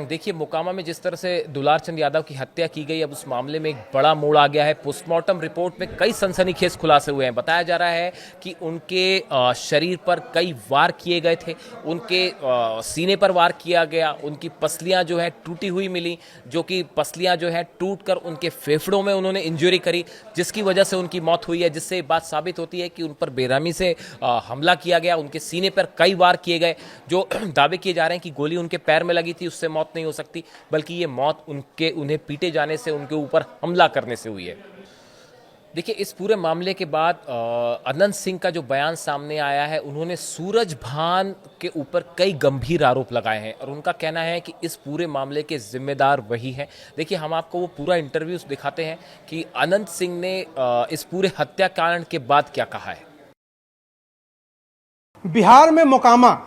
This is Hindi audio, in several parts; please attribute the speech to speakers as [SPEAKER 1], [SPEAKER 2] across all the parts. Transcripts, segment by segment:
[SPEAKER 1] देखिए, मोकामा में जिस तरह से दुलार चंद यादव की हत्या की गई, अब उस मामले में एक बड़ा मोड़ आ गया है। पोस्टमार्टम रिपोर्ट में कई सनसनीखेज खुलासे हुए हैं। बताया जा रहा है कि उनके शरीर पर कई वार किए गए थे, उनके सीने पर वार किया गया, उनकी पसलियां जो है टूटी हुई मिली, जो कि पसलियां जो है टूट कर उनके फेफड़ों में उन्होंने इंजरी करी, जिसकी वजह से उनकी मौत हुई है। जिससे बात साबित होती है कि उन पर बेरहमी से हमला किया गया, उनके सीने पर कई वार किए गए। जो दावे किए जा रहे हैं कि गोली उनके पैर में लगी थी, उससे मौत नहीं हो सकती, बल्कि ये मौत उन्हें पीटे जाने से, उनके ऊपर हमला करने से हुई है। देखिए, इस पूरे मामले के बाद अनंत सिंह का जो बयान सामने आया है, उन्होंने सूरजभान के ऊपर कई गंभीर आरोप लगाए हैं और उनका कहना है कि इस पूरे मामले के जिम्मेदार वही हैं। देखिए, हम आपको वो पूरा इंटरव्यू दिखाते हैं कि अनंत सिंह ने इस पूरे हत्याकांड के बाद क्या कहा है।
[SPEAKER 2] बिहार में मोकामा,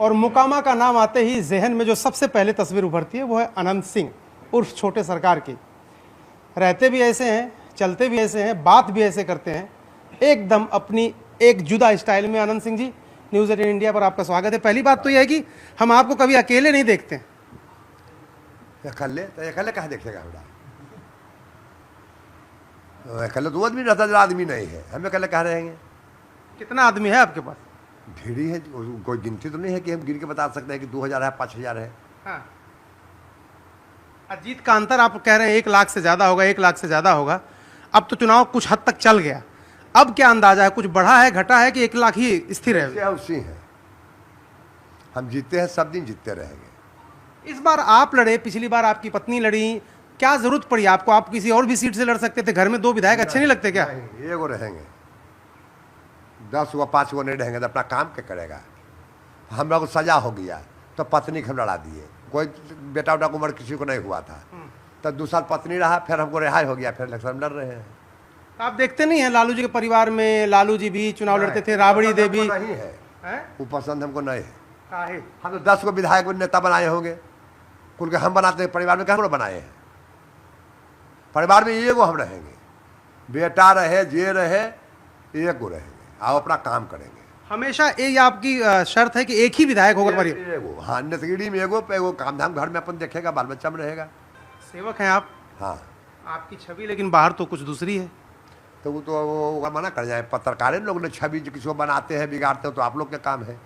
[SPEAKER 2] और मोकामा का नाम आते ही जहन में जो सबसे पहले तस्वीर उभरती है वो है अनंत सिंह उर्फ छोटे सरकार की। रहते भी ऐसे हैं, चलते भी ऐसे हैं, बात भी ऐसे करते हैं, एकदम अपनी एक जुदा स्टाइल में। अनंत सिंह जी, न्यूज़ 18 इंडिया पर आपका स्वागत है। पहली बात तो यह है कि हम आपको कभी अकेले नहीं देखते।
[SPEAKER 3] अकेले कहाँ देखेगा हमरा? अकेले तो आदमी रहता, आदमी नहीं है, हम अकेले कहाँ रहेंगे?
[SPEAKER 2] कितना आदमी है आपके पास?
[SPEAKER 3] ढेरी है, कोई गिनती तो नहीं है कि हम गिन के बता सकते हैं कि 2000 है, 5000 है।
[SPEAKER 2] हाँ। अजीत का अंतर आप कह रहे हैं 1 लाख से ज़्यादा होगा, 1 लाख से ज़्यादा होगा। अब तो चुनाव कुछ हद तक चल गया, अब क्या अंदाजा है? कुछ बढ़ा है, घटा है कि 1 लाख ही स्थिर है?
[SPEAKER 3] उसी है, हम जीते हैं, सब दिन जीतते रहेंगे।
[SPEAKER 2] इस बार आप लड़े, पिछली बार आपकी पत्नी लड़ी, क्या जरूरत पड़ी आपको? आप किसी और भी सीट से लड़ सकते थे। घर में 2 विधायक अच्छे नहीं लगते क्या?
[SPEAKER 3] नहीं, एगो रहेंगे, 10 व 5 वो नहीं रहेंगे तो अपना काम क्या करेगा? हम लोग को सजा हो गया तो पत्नी को हम लड़ा दिए, कोई बेटा उटा उम्र किसी को नहीं हुआ था, तो 2 साल पत्नी रहा, फिर हमको रिहाई हो गया, फिर इलेक्शन लड़ रहे हैं।
[SPEAKER 2] आप देखते नहीं हैं लालू जी के परिवार में लालू जी भी चुनाव लड़ते थे, राबड़ी देवी
[SPEAKER 3] नहीं है, वो पसंद हमको नहीं है।
[SPEAKER 2] काहे?
[SPEAKER 3] हम तो 10 को विधायक नेता बनाए होंगे, कुल के हम बनाते हैं, परिवार में क्या हम बनाए हैं? परिवार में एगो हम रहेंगे, बेटा रहे जे रहे एगो रहेंगे, आप अपना काम करेंगे।
[SPEAKER 2] हमेशा ये आपकी शर्त है कि एक ही विधायक होगा परिवार?
[SPEAKER 3] एगो, हाँ, नतगिरी में एगो काम धाम घर में अपन देखेगा, बाल बच्चा में रहेगा।
[SPEAKER 2] सेवक हैं आप?
[SPEAKER 3] हाँ।
[SPEAKER 2] आपकी छवि लेकिन बाहर तो कुछ दूसरी है।
[SPEAKER 3] तो वो तो वो मना कर जाए, पत्रकार लोग ने छवि किसी को बनाते हैं, बिगाड़ते हो, तो आप लोग का काम है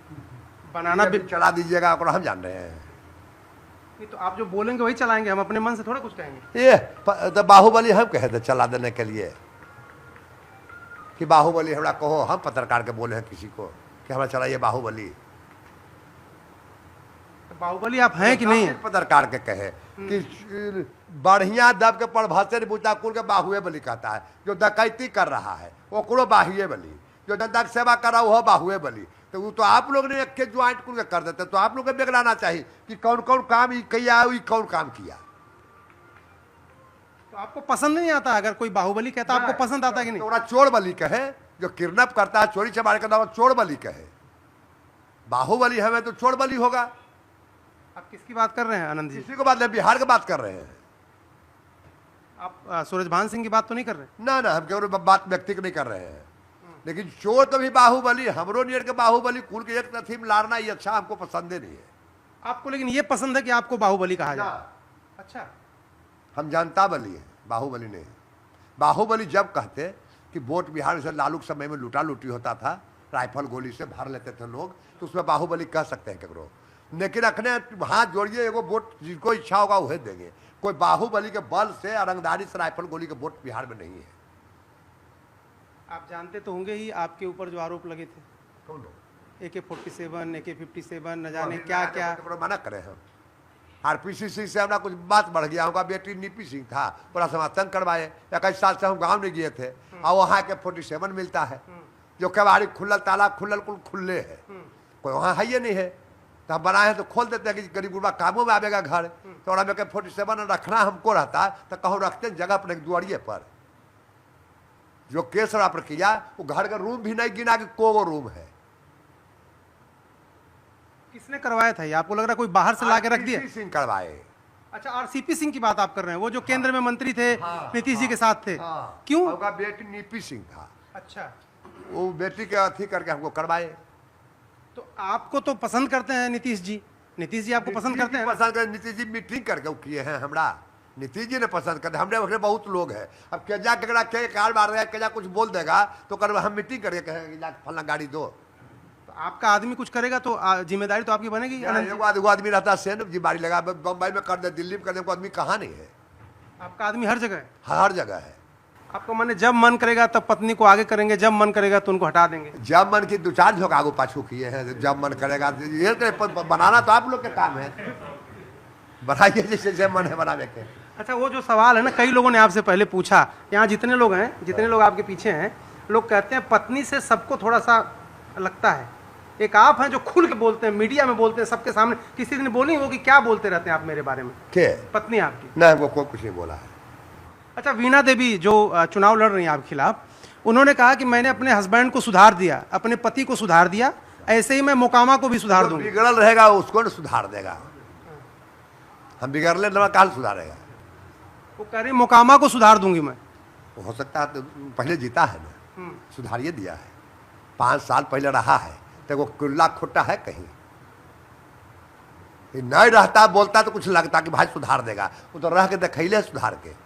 [SPEAKER 2] बनाना भी।
[SPEAKER 3] चला दीजिएगा, और हम जान रहे हैं।
[SPEAKER 2] नहीं तो आप जो बोलेंगे वही चलाएंगे, हम अपने मन से थोड़ा कुछ कहेंगे।
[SPEAKER 3] ये तो बाहुबली हम कहे थे चला देने के लिए कि बाहुबली हमरा कहो, हम पत्रकार के बोले हैं किसी को कि हमारा चलाइए बाहुबली।
[SPEAKER 2] तो बाहुबली आप हैं कि नहीं?
[SPEAKER 3] पत्रकार के कहे कि बढ़िया दब के पढ़ बुझा कुल के बाहुए बली कहता है, जो डकैती कर रहा है वो बाहुए बली, जो जनता की सेवा कर रहा है वो बाहुए बली। तो वो तो आप लोग ने एक के ज्वाइंट कुल के कर देते, तो आप लोग को बिगड़ाना चाहिए कि कौन कौन काम किया, कौन काम किया।
[SPEAKER 2] तो आपको पसंद नहीं आता? अगर कोई बाहुबली कहता आपको पसंद आता कि नहीं?
[SPEAKER 3] तो चोर बली कहे, जो किडनैप करता है, चोरी चमारी करता है, चोर बली कहे। बाहुबली हमें तो चोर बली होगा।
[SPEAKER 2] आप किसकी बात कर रहे हैं आनंद जी?
[SPEAKER 3] किसी को बात नहीं, बिहार की बात कर रहे हैं।
[SPEAKER 2] आप सूरजभान सिंह की बात तो नहीं कर रहे?
[SPEAKER 3] ना ना, हम केवल बात व्यक्ति की नहीं कर रहे हैं, लेकिन चोर तो भी बाहुबली, हमरो नियर के बाहुबली कुल के एक नथी में लारना, ये अच्छा हमको पसंद नहीं है।
[SPEAKER 2] आपको लेकिन ये पसंद है कि आपको बाहुबली कहा जाए? अच्छा,
[SPEAKER 3] हम जनता बली है, बाहुबली नहीं। बाहुबली जब कहते कि वोट बिहार से लालू के समय में लूटा लूटी होता था, राइफल गोली से भर लेते थे लोग, तो उसमें बाहुबली कह सकते हैं केकरो, लेकिन रखने हाथ जोड़िए, एगो वोट जिसको इच्छा होगा वह देंगे। कोई बाहुबली के बल से, अरंगदारी से राइफल गोली के वोट बिहार में नहीं है।
[SPEAKER 2] आप जानते तो होंगे ही आपके ऊपर जो आरोप लगे थे,
[SPEAKER 3] कौन लोग?
[SPEAKER 2] AK-47, AK-57, न जाने क्या क्या।
[SPEAKER 3] मना करे हम। RPCC से हमारा कुछ बात बढ़ गया, उनका बेटी नीपी सिंह था, पूरा समर्थन करवाए। 21 साल से हम गांव नहीं गए थे, और वहाँ AK-47 मिलता है, जो कबाड़ी खुलल, ताला खुलल, कुल खुले है, कोई वहाँ है ये नहीं है, तो हम बनाए हैं तो खोल देते हैं कि गरीब गुरबा कामों में आवेगा घर। तो और AK-47 रखना हमको रहता तो कहूँ रखते जगह अपने दुआरिये पर। जो केस और प्रक्रिया, वो घर का रूम भी नहीं गिना कि को रूम है।
[SPEAKER 2] किसने करवाया था ये? आपको लग रहा है कोई बाहर से ला के रख दिया?
[SPEAKER 3] RCP सिंह करवाए।
[SPEAKER 2] अच्छा, RCP सिंह की बात आप कर रहे हैं, वो जो केंद्र में मंत्री थे, नीतीश जी के साथ थे।
[SPEAKER 3] हाँ।
[SPEAKER 2] क्यों?
[SPEAKER 3] उनका बेटी नीपी सिंह था।
[SPEAKER 2] अच्छा,
[SPEAKER 3] वो बेटी के अथी करके हमको करवाए।
[SPEAKER 2] तो आपको तो पसंद करते हैं नीतीश जी, नीतीश जी आपको पसंद करते हैं?
[SPEAKER 3] पसंद कर, नीतीश जी मीटिंग करके वो किए हैं हमरा, नीतीश जी ने पसंद करते, हमने उसने बहुत लोग हैं। अब केजा केकड़ा के कार मार रहा है, केजा कुछ बोल देगा तो कर हम मीटिंग करके कहेंगे जा फलना गाड़ी दो।
[SPEAKER 2] तो आपका आदमी कुछ करेगा तो जिम्मेदारी तो आपकी बनेगी। आनंद जी,
[SPEAKER 3] एगो आदमी रहता है सेन जिम्मेदारी लगा, बम्बई में कर दे, दिल्ली में कर दे, कोई आदमी कहाँ नहीं है,
[SPEAKER 2] आपका आदमी हर जगह है।
[SPEAKER 3] हर जगह है।
[SPEAKER 2] आपको माने जब मन करेगा तब पत्नी को आगे करेंगे, जब मन करेगा तो उनको हटा देंगे।
[SPEAKER 3] जब मन की 2-4 झोंक आगू पाछू किए हैं, जब मन करेगा ये बनाना तो आप लोग के काम है, बनाइए जैसे मन है बनाने के।
[SPEAKER 2] अच्छा, वो जो सवाल है ना, कई लोगों ने आपसे पहले पूछा, यहाँ जितने लोग हैं, जितने लोग आपके पीछे हैं, लोग कहते हैं पत्नी से सबको थोड़ा सा लगता है। एक आप हैं जो खुल के बोलते हैं, मीडिया में बोलते हैं, सबके सामने। किसी दिन बोली होगी क्या बोलते रहते हैं आप मेरे बारे में?
[SPEAKER 3] के
[SPEAKER 2] पत्नी आपकी?
[SPEAKER 3] नहीं, वो कोई कुछ नहीं बोला है।
[SPEAKER 2] अच्छा, वीणा देवी जो चुनाव लड़ रही हैं आपके खिलाफ, उन्होंने कहा कि मैंने अपने हस्बैंड को सुधार दिया, अपने पति को सुधार दिया, ऐसे ही मैं मोकामा को भी सुधार दूंगी।
[SPEAKER 3] बिगड़ल रहेगा उसको न सुधार देगा, हम बिगड़ले ना काल सुधारेगा।
[SPEAKER 2] वो कह रही मोकामा को सुधार दूंगी मैं।
[SPEAKER 3] हो सकता है तो पहले जीता है ना, सुधारिए दिया है, 5 साल पहले रहा है, तो वो कुल्ला खोटा है कहीं नहीं रहता, बोलता तो कुछ लगता कि भाई सुधार देगा, वो तो रह के दिखैले सुधार के।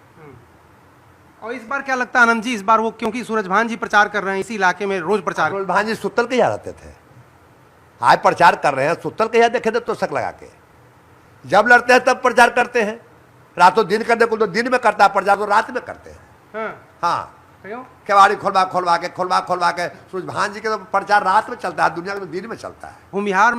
[SPEAKER 2] और इस बार क्या लगता है आनंद जी, इस बार वो, क्योंकि सूरजभान जी प्रचार कर रहे हैं इसी इलाके में, रोज प्रचार।
[SPEAKER 3] सूरजभान जी सुतल के यहाँ रहते थे, आज प्रचार कर रहे हैं, सुतल के यहाँ देखे थे तो शक लगा के। जब लड़ते हैं तब प्रचार करते हैं, रातों दिन करने को तो दिन में करता है प्रचार, तो रात में करते हैं। हाँ, केवाड़ी खोलवा के सूरजभान जी के तो प्रचार रात में चलता है, दुनिया में तो दिन में चलता है।
[SPEAKER 2] भूमिहार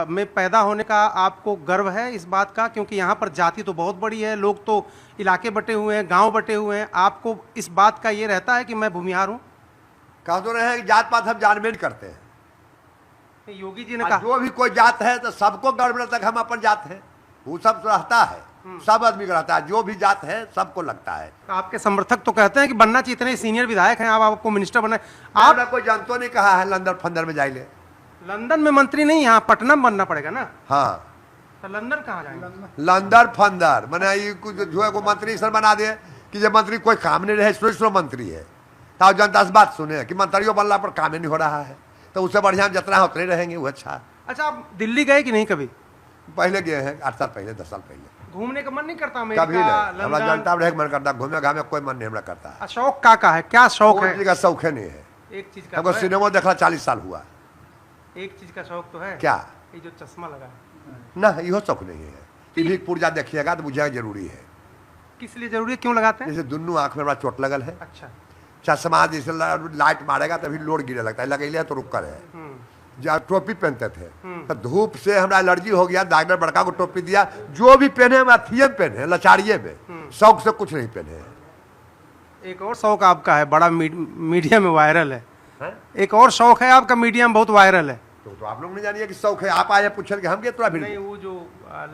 [SPEAKER 2] में पैदा होने का आपको गर्व है इस बात का? क्योंकि यहाँ पर जाति तो बहुत बड़ी है, लोग तो इलाके बटे हुए हैं, गांव बटे हुए हैं, आपको इस बात का ये रहता है कि मैं भूमिहार हूँ?
[SPEAKER 3] कह तो रहे हैं जात पात हम जानबे नहीं करते हैं।
[SPEAKER 2] योगी जी ने कहा
[SPEAKER 3] जो भी कोई जात है तो सबको गर्व रहता है कि हम अपन जात है, वो सब रहता है, सब आदमी का रहता है, जो भी जात है सबको लगता है।
[SPEAKER 2] तो आपके समर्थक तो कहते हैं कि बनना चाहिए, इतने सीनियर विधायक हैं आप, आपको मिनिस्टर बनना है।
[SPEAKER 3] आप कोई जानतो नहीं कहा है लंदन फंदर में जाइले,
[SPEAKER 2] लंदन में मंत्री नहीं, यहाँ पटना में बनना पड़ेगा ना।
[SPEAKER 3] हाँ,
[SPEAKER 2] तो लंदन कहाँ जाएंगे?
[SPEAKER 3] लंदन फंदर मैंने ये कुछ जो है को मंत्री सर बना दे कि जब मंत्री कोई काम नहीं रहे, स्पेशल मंत्री है, तो जनता से बात सुने कि मंत्रियों बनला पर काम ही नहीं हो रहा है, तो उससे बढ़िया हम जितना उतने रहेंगे वो अच्छा।
[SPEAKER 2] अच्छा, आप दिल्ली गए कि नहीं कभी?
[SPEAKER 3] पहले गए हैं, 8 साल पहले, 10 साल पहले।
[SPEAKER 2] घूमने का मन नहीं करता?
[SPEAKER 3] कभी नहीं, हमारा जनता में मन करता, घूमने घामे कोई मन नहीं हमारा करता।
[SPEAKER 2] शौक का है, क्या शौक है?
[SPEAKER 3] का शौक है नहीं है,
[SPEAKER 2] एक चीज का
[SPEAKER 3] हमको सिनेमा देखा 40 साल हुआ।
[SPEAKER 2] एक चीज का शौक तो है।
[SPEAKER 3] क्या?
[SPEAKER 2] ये जो चश्मा लगा है
[SPEAKER 3] ना, यहो शौक नहीं है, टीवी पुर्जा देखिएगा तो बुझाएगा जरूरी है।
[SPEAKER 2] किस लिए जरूरी है, क्यों लगाते हैं?
[SPEAKER 3] जैसे दुनू आंख में बड़ा चोट लगल है,
[SPEAKER 2] अच्छा,
[SPEAKER 3] चश्मा जैसे लाइट मारेगा तभी लोड गिरे लगता है, लगेले तो रुक कर है। जब टोपी पहनते थे तो धूप से हमारा एलर्जी हो गया, डॉक्टर बड़का को टोपी दिया, जो भी पहने हम अथिये में पहने, लचारिये में, शौक से कुछ नहीं पहने।
[SPEAKER 2] एक और शौक आपका है, बड़ा मीडिया में वायरल है। एक और शौक है आपका, मीडिया में बहुत वायरल है।
[SPEAKER 3] तो आप लोग नहीं जानिए कि शौक है, आप आए पूछे कि हम के थोड़ा
[SPEAKER 2] नहीं, वो जो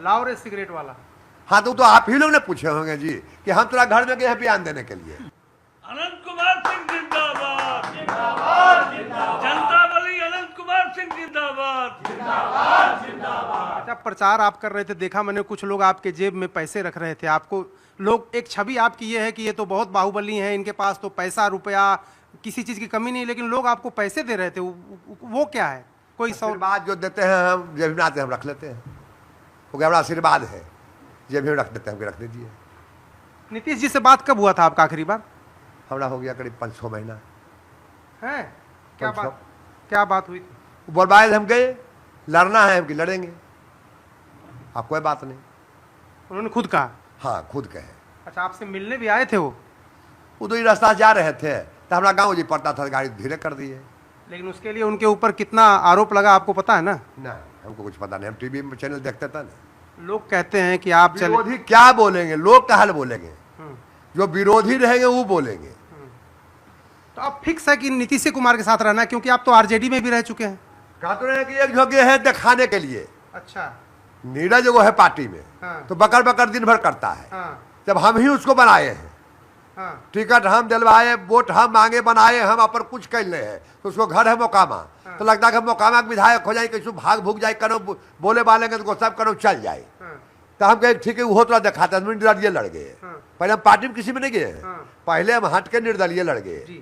[SPEAKER 2] लाओ रे सिगरेट वाला।
[SPEAKER 3] हाँ, तो आप ही लोग ने पूछे होंगे जी कि हम थोड़ा घर में गए बयान देने के लिए।
[SPEAKER 4] अनंत कुमार सिंह जिंदाबाद, जिंदाबाद, जिंदाबाद, जनता बली अनंत कुमार सिंह जिंदाबाद, जिंदाबाद, जिंदाबाद।
[SPEAKER 2] अच्छा, प्रचार आप कर रहे थे, देखा मैंने कुछ लोग आपके जेब में पैसे रख रहे थे, आपको लोग, एक छवि आपकी ये है कि ये तो बहुत बाहुबली हैं, इनके पास तो पैसा रुपया किसी चीज की कमी नहीं, लेकिन लोग आपको पैसे दे रहे थे, वो क्या है? कोई
[SPEAKER 3] आशीर्वाद जो देते हैं हम जेब में आते हम रख लेते हैं, वो क्या बड़ा आशीर्वाद है, जेब में रख देते हैं, रख दीजिए।
[SPEAKER 2] नीतीश जी से बात कब हुआ था आपका आखिरी बार?
[SPEAKER 3] हमारा हो गया करीब 5-6 महीना
[SPEAKER 2] है। क्या बात हुई थी?
[SPEAKER 3] बोलवाए हम गए, लड़ना है हम कि लड़ेंगे, आप कोई बात नहीं,
[SPEAKER 2] उन्होंने खुद कहा?
[SPEAKER 3] हाँ, खुद कहे।
[SPEAKER 2] अच्छा, आपसे मिलने भी आए थे वो
[SPEAKER 3] तो ये रास्ता जा रहे थे तो हमारा गाँव जी पड़ता था, गाड़ी धीरे कर दिए।
[SPEAKER 2] लेकिन उसके लिए उनके ऊपर कितना आरोप लगा आपको पता है ना?
[SPEAKER 3] ना, हमको कुछ पता नहीं, हम टीवी में चैनल देखते थे ना।
[SPEAKER 2] लोग कहते हैं कि आप चले,
[SPEAKER 3] विरोधी क्या बोलेंगे, लोग क्या हाल बोलेंगे, जो विरोधी रहेंगे वो बोलेंगे।
[SPEAKER 2] तो आप फिक्स है कि नीतीश कुमार के साथ रहना, क्योंकि आप तो आरजेडी में भी रह चुके हैं।
[SPEAKER 3] कहते रहे कि एक जगह है दिखाने के लिए।
[SPEAKER 2] अच्छा,
[SPEAKER 3] नीरज वो है पार्टी में,
[SPEAKER 2] हाँ।
[SPEAKER 3] तो बकर बकर दिन भर करता है।
[SPEAKER 2] हाँ,
[SPEAKER 3] जब हम ही उसको बनाए हैं,
[SPEAKER 2] हाँ,
[SPEAKER 3] टिकट हम दिलवाए, वोट हम मांगे, बनाए, हम अपन कुछ कर ले हैं, तो उसको घर है मोकामा,
[SPEAKER 2] हाँ।
[SPEAKER 3] तो लगता है कि मोकामा के विधायक हो जाए, कैसे भाग भूग जाए, करो बोले बालेंगे तो सब करो चल जाए।
[SPEAKER 2] हाँ,
[SPEAKER 3] तो हम कहे ठीक है, वो थोड़ा दिखाता है, निर्दलीय लड़ गए।
[SPEAKER 2] हाँ।
[SPEAKER 3] पहले हम पार्टी में किसी में नहीं गए हैं,
[SPEAKER 2] हाँ।
[SPEAKER 3] पहले हम हट के निर्दलीय लड़ गए।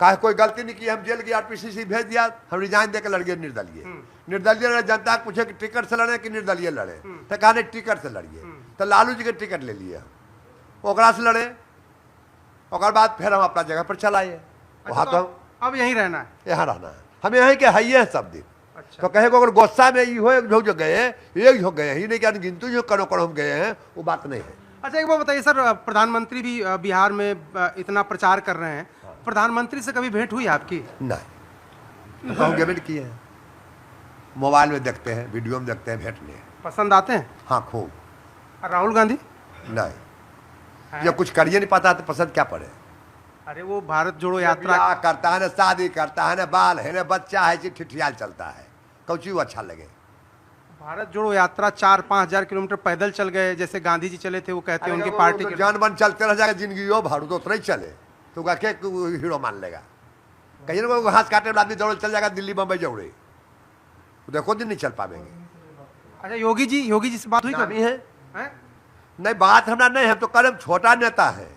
[SPEAKER 3] काहे कोई गलती नहीं की, हम जेल गए, आरपीसीसी भेज दिया, हम रिजाइन देकर लड़ गए निर्दलीय। निर्दलीय लड़े, जनता को पूछे कि टिकट से लड़े कि निर्दलीय लड़े, तो कहा नहीं टिकट से लड़िए, तो लालू जी के टिकट ले लिए, ओकरा से लड़े, और बाद फिर हम अपना जगह पर चलाए। वहाँ तो
[SPEAKER 2] अब यहीं रहना है,
[SPEAKER 3] यहाँ रहना है, हम यहाँ के है हैं सब दिन।
[SPEAKER 2] अच्छा।
[SPEAKER 3] तो कहे को अगर गुस्सा में ये हो जो गए, एक हो गए ही नहीं, क्या गिनती जो करो हम गए हैं, वो बात नहीं है।
[SPEAKER 2] अच्छा, एक बात बताइए सर, प्रधानमंत्री भी बिहार में इतना प्रचार कर रहे हैं, प्रधानमंत्री से कभी भेंट हुई आपकी?
[SPEAKER 3] नहीं, हम गेमेंट किए हैं, मोबाइल में देखते हैं, वीडियो में देखते हैं, भेंट नहीं।
[SPEAKER 2] पसंद आते हैं?
[SPEAKER 3] हाँ खूब।
[SPEAKER 2] और राहुल गांधी?
[SPEAKER 3] नहीं, जब कुछ करिए नहीं पाता तो पसंद क्या पड़े।
[SPEAKER 2] अरे वो भारत जोड़ो यात्रा
[SPEAKER 3] ब्याह करता है ना, शादी करता है ना, बाल है ना, बच्चा है, ठिठियाल चलता है, कौची वो अच्छा लगे।
[SPEAKER 2] भारत जोड़ो यात्रा 4-5 हजार किलोमीटर पैदल चल गए, जैसे गांधी जी चले थे, वो कहते हैं उनकी पार्टी के
[SPEAKER 3] जान बन चलते रह जाएगा जिंदगी, हो भाड़ू तो उतना ही चले, तो क्या हीरो मान लेगा। कहीं ना कोई घास काटे वाला आदमी दौड़ चल जाएगा दिल्ली बम्बई जौड़े, देखो दिन नहीं चल पाएंगे।
[SPEAKER 2] अच्छा, योगी जी से बात हुई कभी?
[SPEAKER 3] है
[SPEAKER 2] हैं?
[SPEAKER 3] नहीं, बात हमारा नहीं है, तो कदम छोटा नेता है,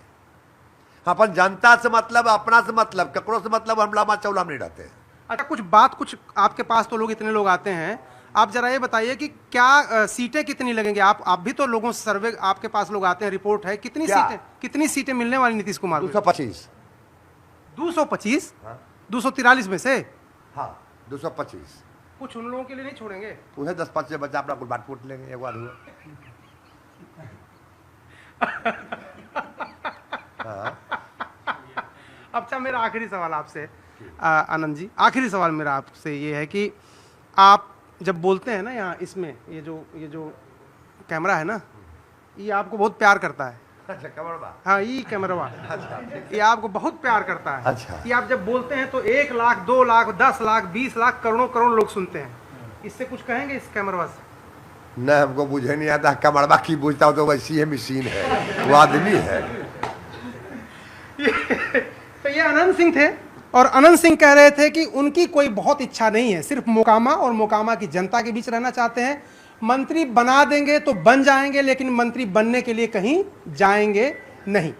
[SPEAKER 3] अपन जनता से मतलब, अपना से मतलब, ककड़ों से मतलब, हम लामा चौला नहीं रहते।
[SPEAKER 2] अच्छा, कुछ आपके पास तो लोग इतने लोग आते हैं, आप जरा ये बताइए कि क्या सीटें कितनी लगेंगी? आप भी तो लोगों से सर्वे, आपके पास लोग आते हैं, रिपोर्ट है, कितनी सीटें मिलने वाली नीतीश कुमार को?
[SPEAKER 3] 225।
[SPEAKER 2] 225? 243 में से?
[SPEAKER 3] हाँ 225।
[SPEAKER 2] कुछ उन लोगों के लिए नहीं छोड़ेंगे?
[SPEAKER 3] उन्हें 10-5 से बच्चा अपना कुछ बात पूछ लेंगे, एक बार हुआ।
[SPEAKER 2] अच्छा, मेरा आखिरी सवाल आपसे, आनंद जी, आखिरी सवाल मेरा आपसे ये है कि आप जब बोलते हैं ना, यहाँ इसमें ये जो कैमरा है ना, ये आपको बहुत प्यार करता है।
[SPEAKER 3] अच्छा, कैमरा?
[SPEAKER 2] हाँ, ये कैमरा ये आपको बहुत प्यार करता है।
[SPEAKER 3] अच्छा।
[SPEAKER 2] ये आप जब बोलते हैं तो 1 लाख, 2 लाख, 10 लाख, 20 लाख, करोड़ों लोग सुनते हैं। इससे कुछ कहेंगे इस कैमरा से?
[SPEAKER 3] नहीं, हमको बुझे नहीं आता, कैमरा की बुझता हो तो वैसी है, मशीन है, वो आदमी है।
[SPEAKER 2] तो ये अनंत सिंह थे, और अनंत सिंह कह रहे थे कि उनकी कोई बहुत इच्छा नहीं है, सिर्फ मोकामा और मोकामा की जनता के बीच रहना चाहते हैं। मंत्री बना देंगे तो बन जाएंगे, लेकिन मंत्री बनने के लिए कहीं जाएंगे नहीं।